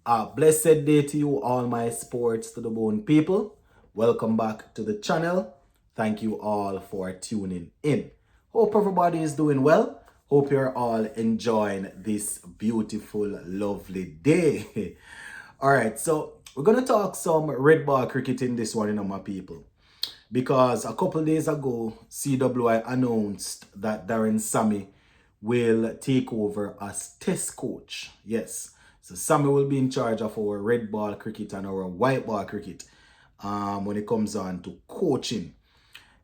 A blessed day to you, all my sports to the bone people. Welcome back to the channel. Thank you all for tuning in. Hope everybody is doing well. Hope you're all enjoying this beautiful, lovely day. All right, so we're gonna talk some red ball cricket in this one, my people, because a couple days ago, CWI announced that Darren Sammy will take over as test coach. Yes, so Sammy will be in charge of our red ball cricket and our white ball cricket when it comes on to coaching.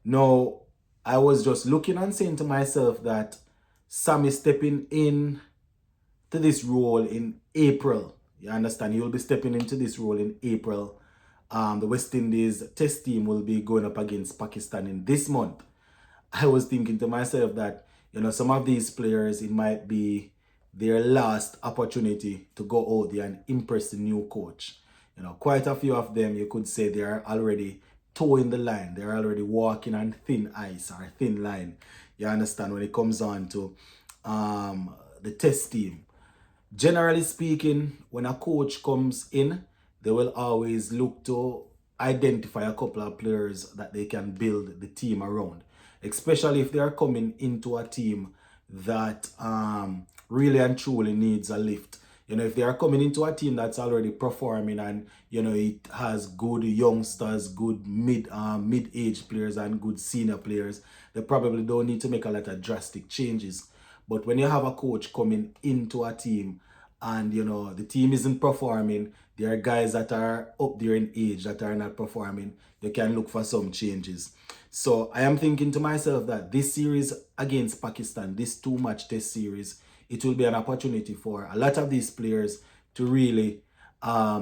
Now, I was just looking and saying to myself that Sammy stepping in to this role in April. You understand? He will be stepping into this role in April. The West Indies test team will be going up against Pakistan in this month. I was thinking to myself that, some of these players, it might be their last opportunity to go out there and impress the new coach. Quite a few of them, you could say they are already toeing the line. They're already walking on thin ice or thin line. You understand, when it comes on to the test team. Generally speaking, when a coach comes in, they will always look to identify a couple of players that they can build the team around, especially if they are coming into a team that really and truly needs a lift. If they are coming into a team that's already performing and it has good youngsters, good mid-age players and good senior players, they probably don't need to make a lot of drastic changes. But when you have a coach coming into a team and the team isn't performing, there are guys that are up there in age that are not performing, they can look for some changes. So I am thinking to myself that this series against Pakistan, this 2-match test series, it will be an opportunity for a lot of these players to really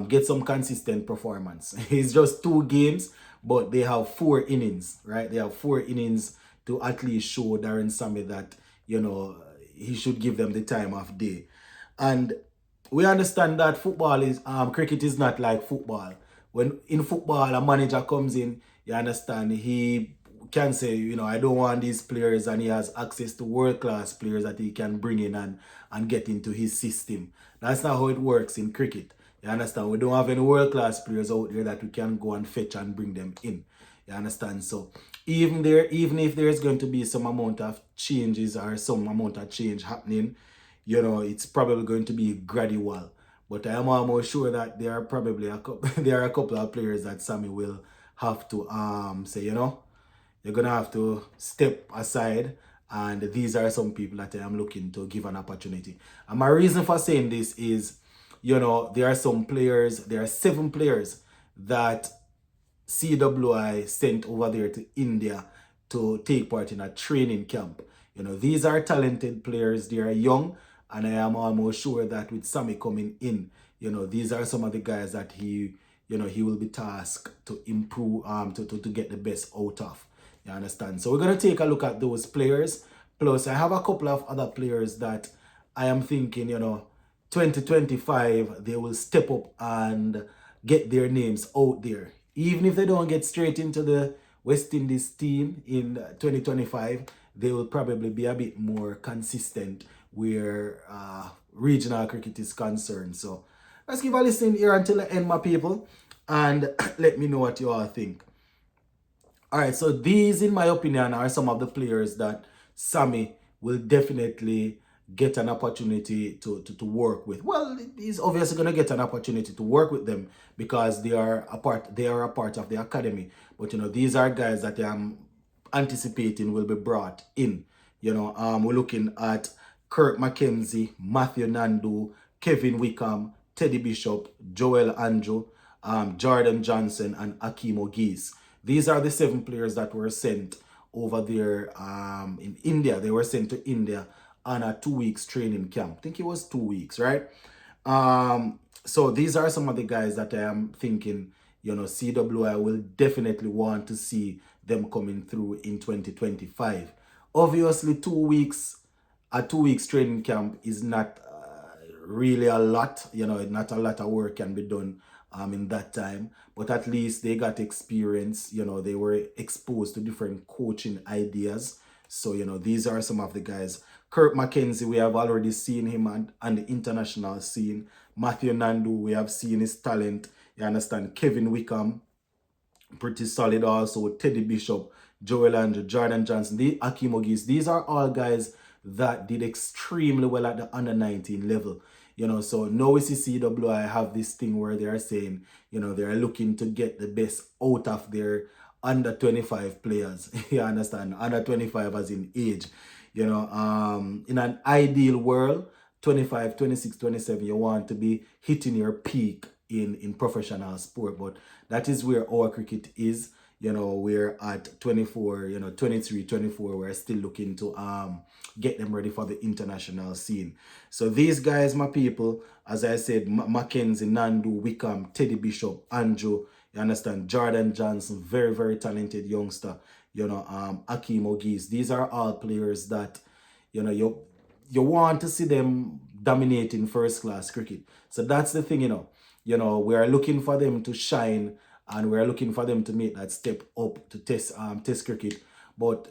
get some consistent performance. It's just 2 games, but they have 4 innings, right? They have 4 innings to at least show Darren Sammy that, he should give them the time of day. And we understand that football is, cricket is not like football. When in football, a manager comes in, you understand, he can say, I don't want these players, and he has access to world-class players that he can bring in and get into his system. That's not how it works in cricket. You understand? We don't have any world-class players out there that we can go and fetch and bring them in. You understand? So even if there's going to be some amount of changes or some amount of change happening, it's probably going to be gradual. But I am almost sure that there are probably a couple of players that Sammy will have to say, you're gonna have to step aside, and these are some people that I am looking to give an opportunity. And my reason for saying this is, there are 7 players that CWI sent over there to India to take part in a training camp. These are talented players, they are young, and I am almost sure that with Sammy coming in, these are some of the guys that he will be tasked to improve, to get the best out of. You understand? So we're going to take a look at those players. Plus, I have a couple of other players that I am thinking, 2025, they will step up and get their names out there. Even if they don't get straight into the West Indies team in 2025, they will probably be a bit more consistent where regional cricket is concerned. So let's give a listen here until the end, my people, and let me know what you all think. All right, so these, in my opinion, are some of the players that Sammy will definitely get an opportunity to work with. Well, he's obviously going to get an opportunity to work with them because they are a part of the academy. But, these are guys that I'm anticipating will be brought in. We're looking at Kirk McKenzie, Matthew Nandu, Kevin Wickham, Teddy Bishop, Joel Andrew, Jordan Johnson, and Akeem Ogis. These are the 7 players that were sent over there in India. They were sent to India on a 2 weeks training camp. I think it was 2 weeks, right? So these are some of the guys that I am thinking, CWI will definitely want to see them coming through in 2025. Obviously, 2 weeks, a 2 weeks training camp is not really a lot. Not a lot of work can be done in that time, but at least they got experience. They were exposed to different coaching ideas. So these are some of the guys. Kirk McKenzie, we have already seen him on the international scene. Matthew Nandu, we have seen his talent. You understand? Kevin Wickham, pretty solid also. Teddy Bishop, Joel Andrew, Jordan Johnson, Akeem Ogis. These are all guys that did extremely well at the under 19 level. So now we see CWI have this thing where they are saying, they are looking to get the best out of their under 25 players. You understand? Under 25 as in age. In an ideal world, 25, 26, 27, you want to be hitting your peak in professional sport, but that is where our cricket is. We're at 24, 23, 24. We're still looking to get them ready for the international scene. So these guys, my people, as I said, Mackenzie, Nandu, Wickham, Teddy Bishop, Andrew, you understand, Jordan Johnson, very, very talented youngster, Akeem Ogis. These are all players that, you want to see them dominating first class cricket. So that's the thing, we are looking for them to shine, and we're looking for them to make that step up to test cricket. But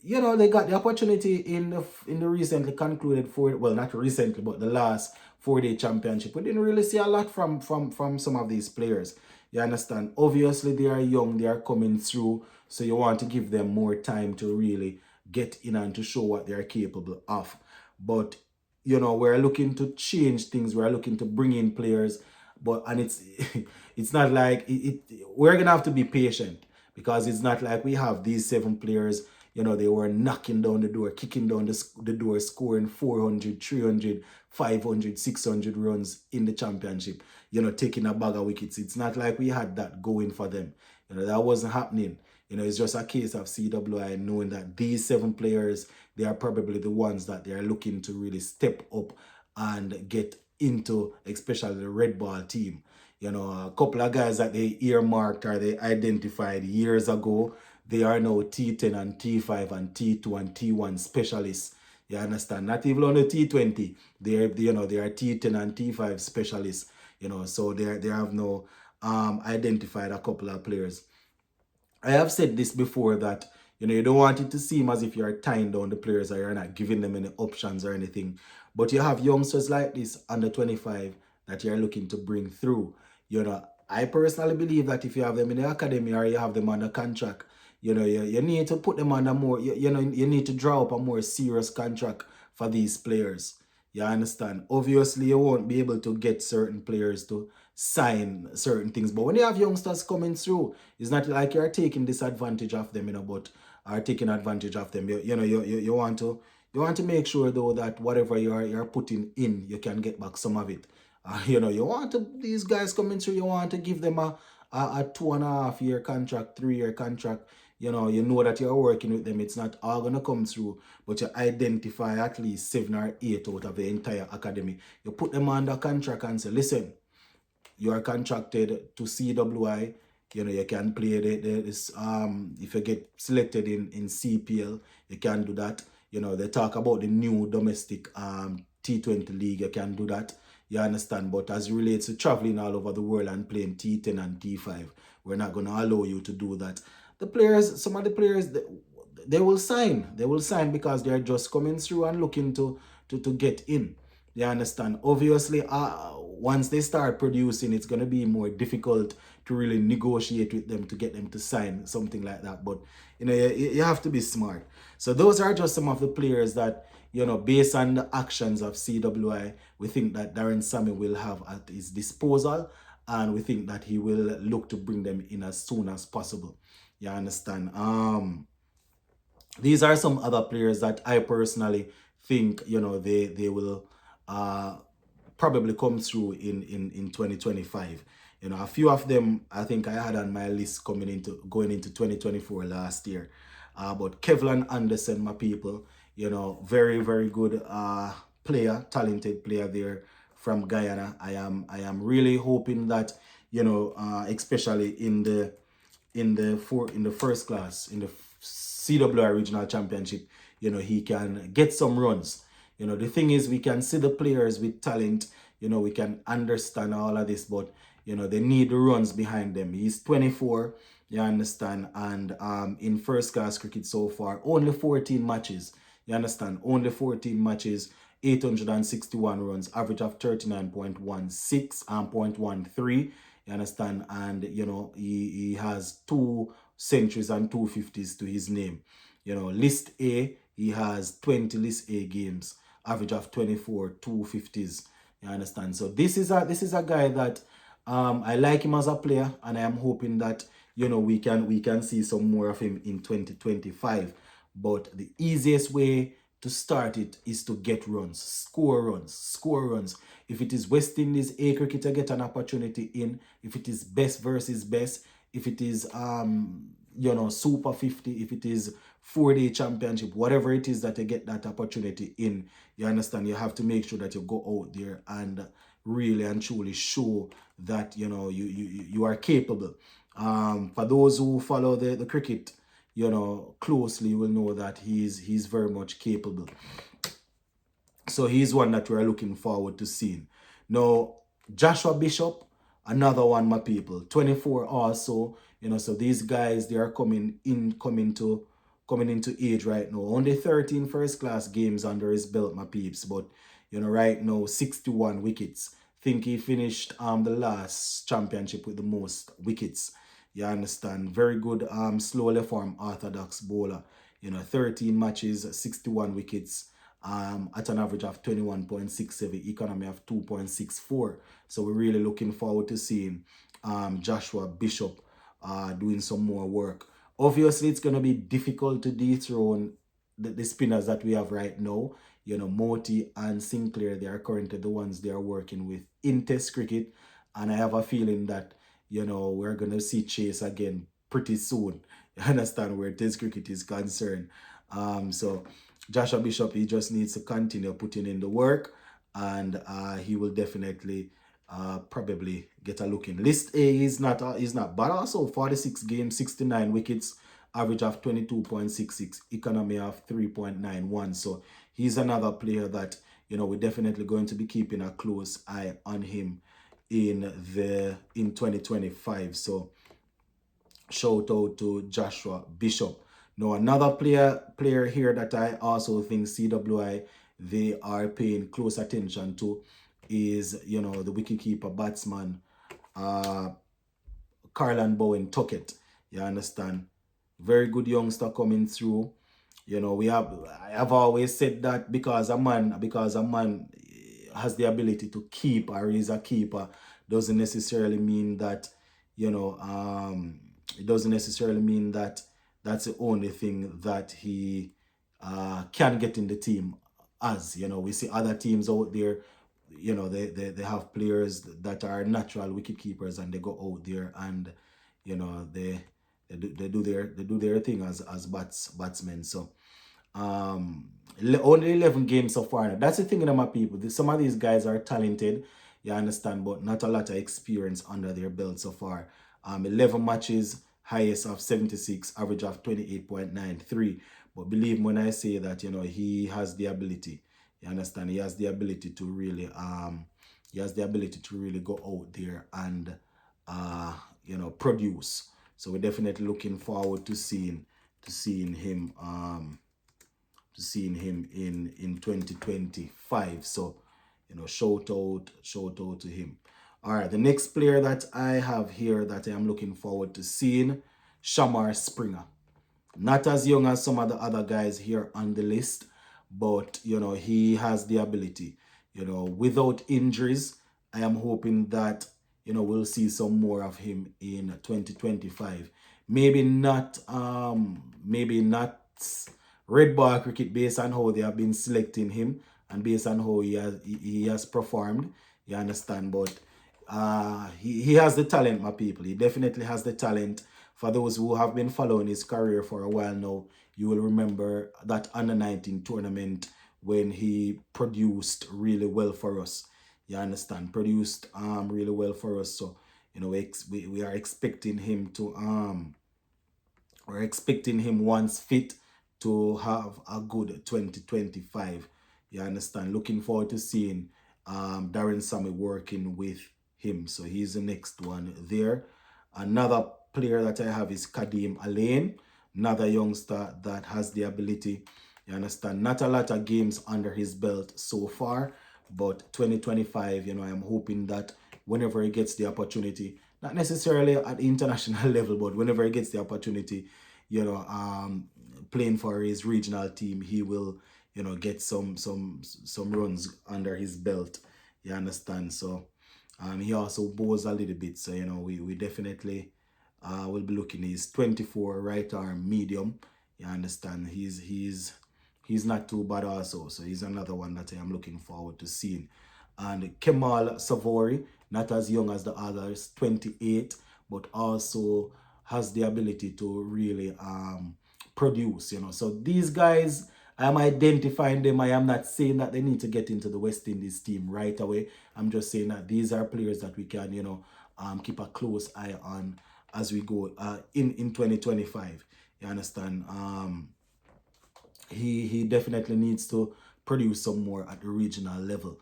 they got the opportunity in the recently concluded not recently, but the last 4-day championship. We didn't really see a lot from some of these players. You understand? Obviously, they are young, they are coming through, so you want to give them more time to really get in and to show what they are capable of. But we're looking to change things. We're looking to bring in players, and it's it's not like we're gonna have to be patient, because it's not like we have these 7 players. They were knocking down the door, kicking down the door, scoring 400, 300, 500, 600 runs in the championship. Taking a bag of wickets. It's not like we had that going for them. That wasn't happening. It's just a case of CWI knowing that these 7 players, they are probably the ones that they are looking to really step up and get into, especially the red ball team. A couple of guys that they earmarked or they identified years ago, they are now T10 and T5 and T2 and T1 specialists. You understand? Not even on the T20. They are T10 and T5 specialists. So they have now identified a couple of players. I have said this before that, you don't want it to seem as if you're tying down the players or you're not giving them any options or anything. But you have youngsters like this under 25 that you're looking to bring through. I personally believe that if you have them in the academy or you have them under contract, you need to put them under more, you need to draw up a more serious contract for these players. You understand? Obviously, you won't be able to get certain players to sign certain things. But when you have youngsters coming through, it's not like you're taking disadvantage of them, but are taking advantage of them. You want to make sure though that whatever you're putting in, you can get back some of it. You want these guys coming through, you want to give them a 2.5-year contract, 3-year contract. You know that you're working with them. It's not all gonna come through, but you identify at least 7 or 8 out of the entire academy. You put them under contract and say, listen, you are contracted to CWI. You can play this. If you get selected in CPL, you can do that. They talk about the new domestic T20 league. You can do that. You understand? But as it relates to traveling all over the world and playing T10 and T5, we're not going to allow you to do that. Some of the players, they will sign. They will sign because they're just coming through and looking to get in. You understand? Obviously, once they start producing, it's going to be more difficult to really negotiate with them to get them to sign something like that. But, you have to be smart. So those are just some of the players that, based on the actions of CWI, we think that Darren Sammy will have at his disposal, and we think that he will look to bring them in as soon as possible. You understand? These are some other players that I personally think, they will probably come through in 2025. A few of them I think I had on my list going into 2024 last year. But Kevlin Anderson, my people, very, very good player, talented player there from Guyana. I am really hoping that, especially in the first class, in the CWI Regional Championship, he can get some runs. The thing is, we can see the players with talent, we can understand all of this, but, they need the runs behind them. He's 24, you understand, and in first class cricket so far, only 14 matches, you understand, only 14 matches, 861 runs, average of 39.16 and 0.13. You understand? And he has 2 centuries and 250s to his name. List A, he has 20 List A games, average of 24, 250s. You understand? So this is a guy that I like him as a player, and I am hoping that we can see some more of him in 2025. But the easiest way to start it is to get runs, score runs, score runs. If it is West Indies A cricketer get an opportunity in, if it is best versus best, if it is Super 50, if it is 4-day championship, whatever it is that you get that opportunity in, you understand, you have to make sure that you go out there and really and truly show that you are capable. For those who follow the cricket closely, will know that he's very much capable. So he's one that we're looking forward to seeing. Now, Joshua Bishop, another one, my people, 24 also. So these guys, they are coming into age right now. Only 13 first class games under his belt, my peeps. But right now, 61 wickets. Think he finished the last championship with the most wickets. You understand? Very good slow left arm orthodox bowler. 13 matches, 61 wickets. At an average of 21.67, economy of 2.64. So we're really looking forward to seeing Joshua Bishop doing some more work. Obviously, it's going to be difficult to dethrone the spinners that we have right now. Moti and Sinclair, they are currently the ones they are working with in Test cricket. And I have a feeling that, we're going to see Chase again pretty soon. You understand where Test cricket is concerned. So Joshua Bishop, he just needs to continue putting in the work, and he will definitely probably get a look in. List A is not bad also. 46 games, 69 wickets, average of 22.66, economy of 3.91. So he's another player that we're definitely going to be keeping a close eye on him in 2025. So shout out to Joshua Bishop. Now, another player here that I also think CWI, they are paying close attention to is, the wicketkeeper batsman, Karlan Bowen Tuckett. You understand? Very good youngster coming through. I have always said that because a man has the ability to keep, or is a keeper, doesn't necessarily mean that, it doesn't necessarily mean that that's the only thing that he can get in the team as. We see other teams out there, they have players that are natural wicket keepers, and they go out there and they do their thing as batsmen. So only 11 games so far. That's the thing in my people. Some of these guys are talented, you understand, but not a lot of experience under their belt so far. 11 matches, highest of 76, average of 28.93. But believe me when I say that, he has the ability. You understand? He has the ability to really go out there and produce. So we're definitely looking forward to seeing him in 2025. So shout out to him. All right, the next player that I have here that I am looking forward to seeing, Shamar Springer. Not as young as some of the other guys here on the list, but he has the ability. Without injuries, I am hoping that we'll see some more of him in 2025. Maybe not red ball cricket based on how they have been selecting him and based on how he has performed. You understand, but he has the talent, my people. He definitely has the talent. For those who have been following his career for a while now, you will remember that under-19 tournament when he produced really well for us. You understand? Produced really well for us. So we are expecting him to we're expecting him, once fit, to have a good 2025. You understand? Looking forward to seeing Darren Sammy working with him. So he's the next one there. Another player that I have is Kadeem Alain, another youngster that has the ability. You understand? Not a lot of games under his belt so far, but 2025, I'm hoping that whenever he gets the opportunity, not necessarily at the international level, but whenever he gets the opportunity, playing for his regional team, he will, get some runs under his belt. You understand? So he also bowls a little bit. So, we definitely will be looking. He's 24, right arm, medium. You understand? He's not too bad also. So he's another one that I am looking forward to seeing. And Kemal Savori, not as young as the others, 28, but also has the ability to really produce. So these guys, I'm identifying them. I am not saying that they need to get into the West Indies team right away. I'm just saying that these are players that we can, keep a close eye on as we go in 2025. You understand? He definitely needs to produce some more at the regional level.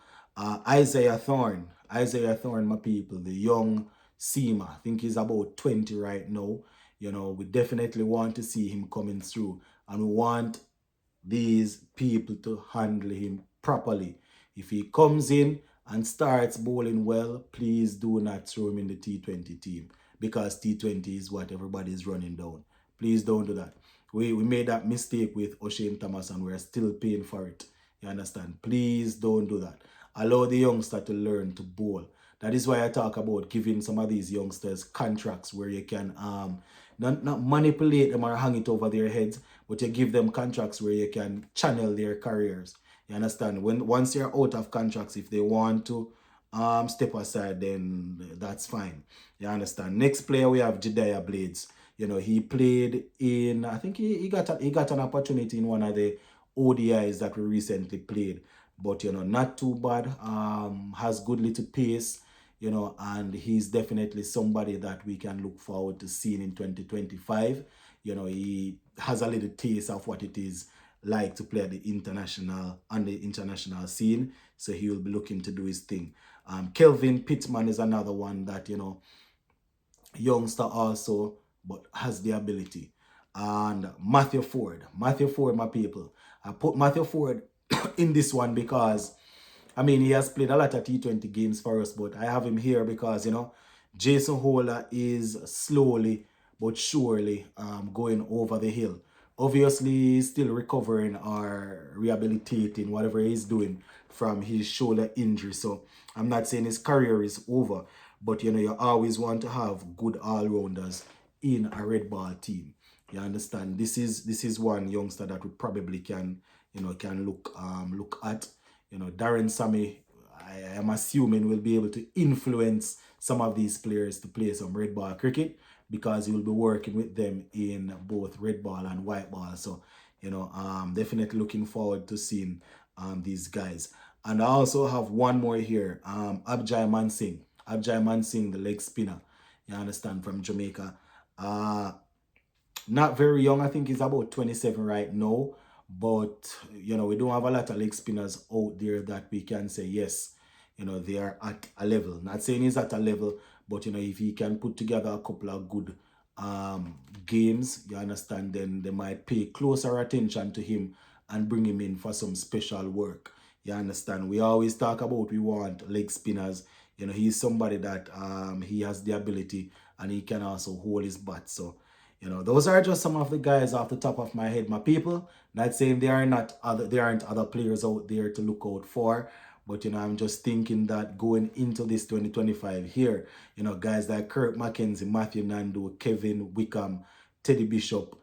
Isaiah Thorne, my people, the young seamer. I think he's about 20 right now. We definitely want to see him coming through, and we want these people to handle him properly. If he comes in and starts bowling well, please do not throw him in the T20 team, because T20 is what everybody is running down. Please don't do that. We made that mistake with O'Shane Thomas and we're still paying for it. You understand? Please don't do that. Allow the youngster to learn to bowl. That is why I talk about giving some of these youngsters contracts where you can not manipulate them or hang it over their heads, but you give them contracts where you can channel their careers. You understand? Once you're out of contracts, if they want to step aside, then that's fine. You understand? Next player we have Jediah Blades. He played in, I think he got an opportunity in one of the ODIs that we recently played. But not too bad. Has good little pace, and he's definitely somebody that we can look forward to seeing in 2025. He has a little taste of what it is like to play at the international scene. So he will be looking to do his thing. Kelvin Pittman is another one that, youngster also, but has the ability. And Matthew Ford, my people. I put Matthew Ford in this one because, he has played a lot of T20 games for us, but I have him here because, Jason Holder is slowly but surely going over the hill. Obviously, he's still recovering or rehabilitating whatever he's doing from his shoulder injury. So I'm not saying his career is over, but you always want to have good all-rounders in a red ball team. You understand? This is one youngster that we probably can look at. Darren Sammy, I am assuming, will be able to influence some of these players to play some red ball cricket, because he will be working with them in both red ball and white ball. So, definitely looking forward to seeing these guys. And I also have one more here, Abjay Mansingh. Abjay Mansingh, the leg spinner, you understand, from Jamaica. Not very young. I think he's about 27 right now. But, we don't have a lot of leg spinners out there that we can say, yes, they are at a level. Not saying he's at a level, but, if he can put together a couple of good games, you understand, then they might pay closer attention to him and bring him in for some special work. You understand? We always talk about we want leg spinners. He's somebody that he has the ability and he can also hold his bat. So, those are just some of the guys off the top of my head, my people. Not saying there aren't other players out there to look out for, but I'm just thinking that going into this 2025 here, guys like Kirk McKenzie, Matthew Nandu, Kevin Wickham, Teddy Bishop,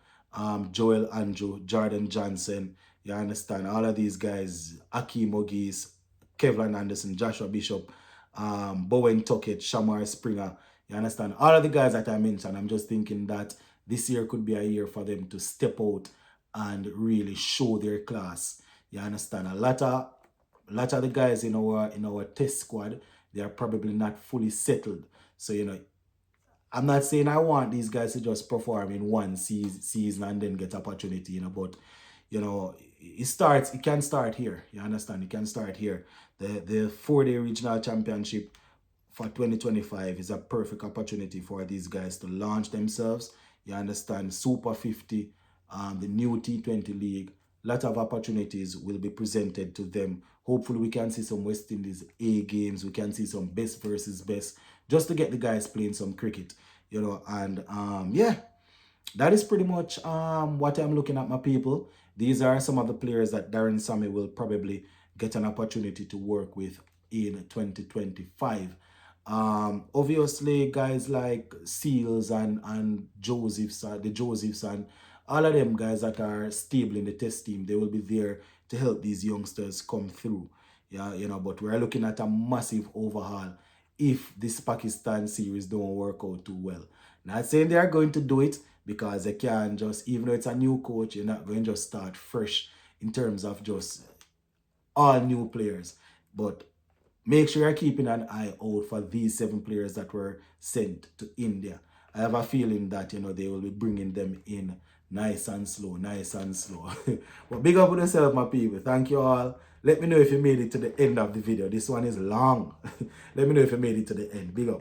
Joel Andrew, Jordan Johnson, you understand, all of these guys, Akeem Ogis, Kevin Anderson, Joshua Bishop, Bowen Tuckett, Shamar Springer, you understand, all of the guys that I mentioned. I'm just thinking that this year could be a year for them to step out and really show their class. You understand? A lot of the guys in our test squad, they are probably not fully settled. So, I'm not saying I want these guys to just perform in one season and then get opportunity, but it can start here. You understand? It can start here. The 4-day regional championship for 2025 is a perfect opportunity for these guys to launch themselves. You understand? Super 50, the new T20 league, lot of opportunities will be presented to them. Hopefully, we can see some West Indies A games. We can see some best versus best, just to get the guys playing some cricket, And yeah, that is pretty much what I'm looking at, my people. These are some of the players that Darren Sammy will probably get an opportunity to work with in 2025. Obviously, guys like Seals and Josephs, the Josephs, and all of them guys that are stable in the test team, they will be there to help these youngsters come through. Yeah, but we're looking at a massive overhaul if this Pakistan series don't work out too well. Not saying they are going to do it, because they can't just, even though it's a new coach, you're not going to just start fresh in terms of just all new players. But make sure you're keeping an eye out for these 7 players that were sent to India. I have a feeling that, they will be bringing them in nice and slow, nice and slow. But big up with yourself, my people. Thank you all. Let me know if you made it to the end of the video. This one is long. Let me know if you made it to the end. Big up.